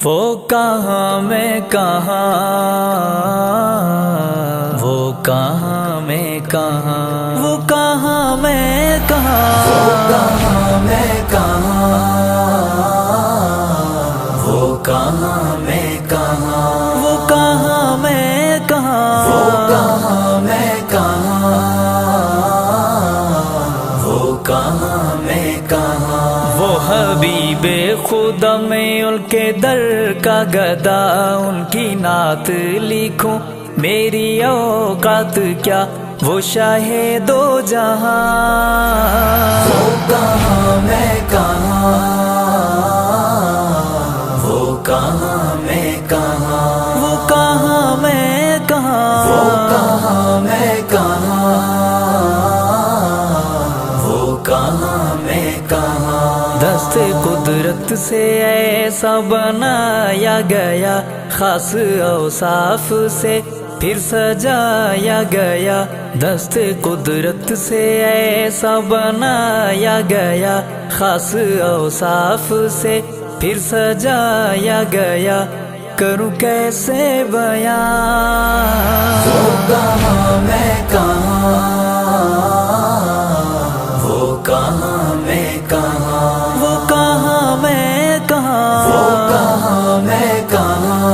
وہ کہاں میں کہاں، وہ کہاں میں کہاں، وہ کہاں میں کہاں، وہ کہاں میں کہاں، وہ کہاں میں کہاں، وہ کہاں میں کہاں، وہ کہاں میں کہاں، وہ کہاں میں کہاں۔ وہ حبیب خدا میں ان کے در کا گدا، ان کی نعت لکھوں میری اوقات کیا، وہ شاہ دو جہاں۔ وہ کہاں میں کہاں، وہ کہاں میں کہاں، وہ کہاں میں کہاں، وہ کہاں میں کہاں، وہ کہاں میں کہاں۔ دست قدرت سے ایسا بنایا گیا، خاص اوصاف سے پھر سجایا گیا، دست قدرت سے ایسا بنایا گیا، خاص اوصاف سے پھر سجایا گیا، کروں کیسے بیان۔ وہ کہاں میں کہاں، وہ کہاں میں کہاں، وہ کہاں میں کہاں، وہ کہاں میں کہاں،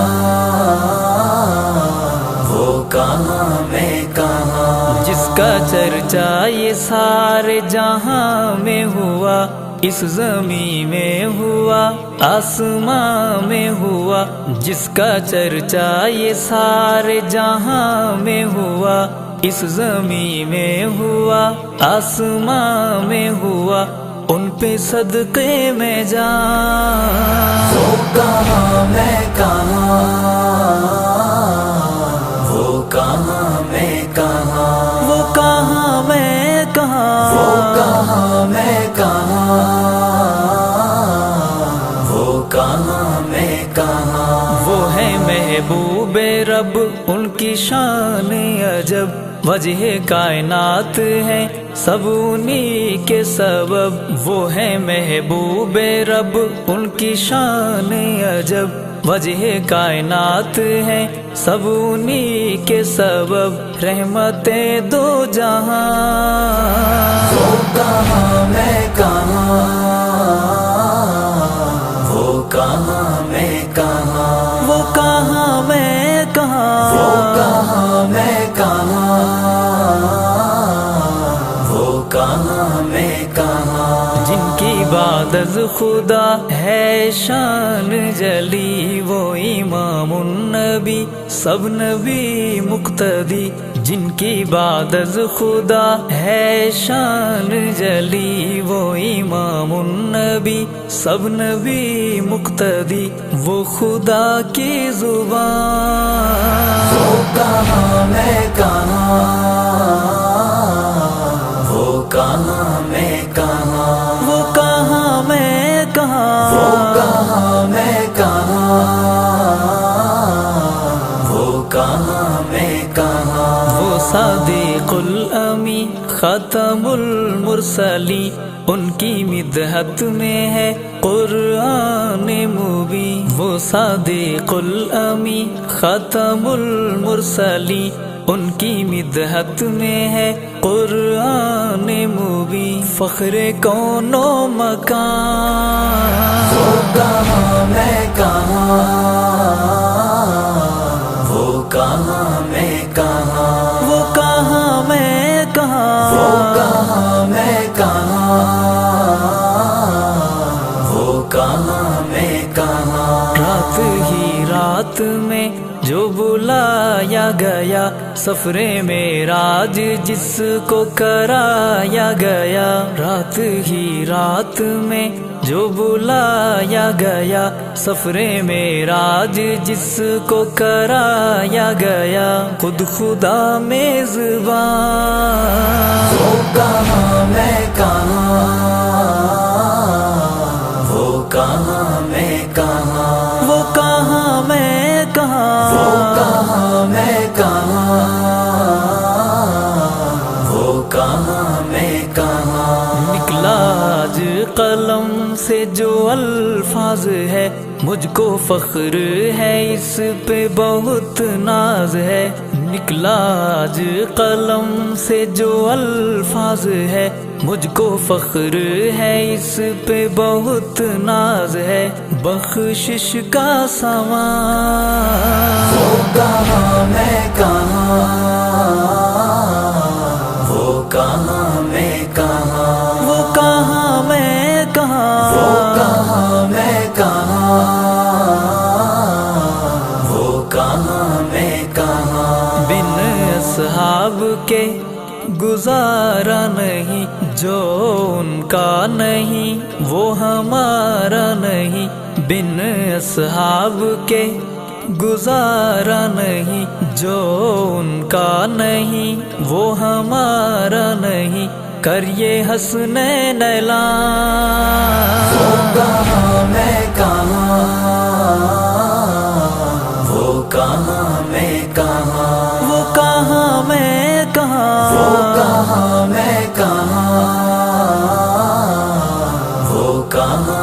وہ کہاں میں کہاں۔ جس کا چرچا یہ سارے جہاں میں ہوا، اس زمین میں ہوا، آسمان میں ہوا، جس کا چرچا یہ سارے جہاں میں ہوا، اس زمین میں ہوا، آسمان میں ہوا، ان پہ صدقے میں جان۔ وہ کہاں میں کہاں، وہ کہاں میں کہاں، وہ کہاں میں کہاں، وہ کہاں میں کہاں، وہ کہاں میں کہاں۔ وہ ہے محبوب رب، ان کی شان عجب، وجہ کائنات ہے سب انہی کے سبب۔ وہ ہے محبوب رب، ان کی شان عجب، وجہ کائنات ہے سب انہی کے سبب، رحمت دو جہاں۔ وہ کہاں میں کہاں، وہ کہاں میں کہاں، وہ کہاں میں کہاں، وہ کہاں میں کہاں، وہ کہاں میں کہاں۔ جن کی بعد از خدا ہے شان جلی، وہ امام النبی سب نبی مقتدی، جن کی بعد از خدا ہے شان جلی، وہ امام النبی سب نبی مقتدی، وہ خدا کی زبان۔ وہ کہاں میں کہاں، وہ کہاں میں کہاں، وہ کہاں میں کہاں، وہ کہاں میں کہاں، وہ کہاں میں کہاں۔ وہ صادق الامی ختم المرسلین، ان کی مدحت میں ہے قرآن مبین۔ وہ صادق الامی ختم المرسلین، ان کی مدحت میں ہے قرآن مبین، فخر کون و مکان۔ وہ کہاں میں کہاں، وہ کہاں میں کہاں، وہ کہاں میں کہاں، وہ کہاں میں کہاں، وہ کہاں میں کہاں۔ رات ہی رات میں جو بلایا گیا، سفر معراج جس کو کرایا گیا، رات ہی رات میں جو بلایا گیا، سفر معراج جس کو کرایا گیا، خود خدا میزبان۔ وہ کہاں میں کہاں، وہ کہاں میں کہاں، وہ کہاں میں کہاں، وہ کہاں میں کہاں، وہ کہاں میں کہاں۔ نکلا آج قلم سے جو الفاظ ہے، مجھ کو فخر ہے اس پہ بہت ناز ہے، نکلا آج قلم سے جو الفاظ ہے، مجھ کو فخر ہے اس پہ بہت ناز ہے، بخشش کا سامان وہ کہاں میں کہاں، وہ کہاں میں کہاں، وہ کہاں میں کہاں، وہ کہاں میں کہاں، وہ کہاں میں کہاں، بن اصحاب کے گزارا نہیں، جو ان کا نہیں وہ ہمارا نہیں، بن اصحاب کے گزارا نہیں، جو ان کا نہیں وہ ہمارا نہیں، کریے حسنین اعلان وہ کہاں میں کہاں، وہ کہاں میں کہاں، وہ کہاں میں کہاں، وہ کہاں میں کہاں، وہ کہاں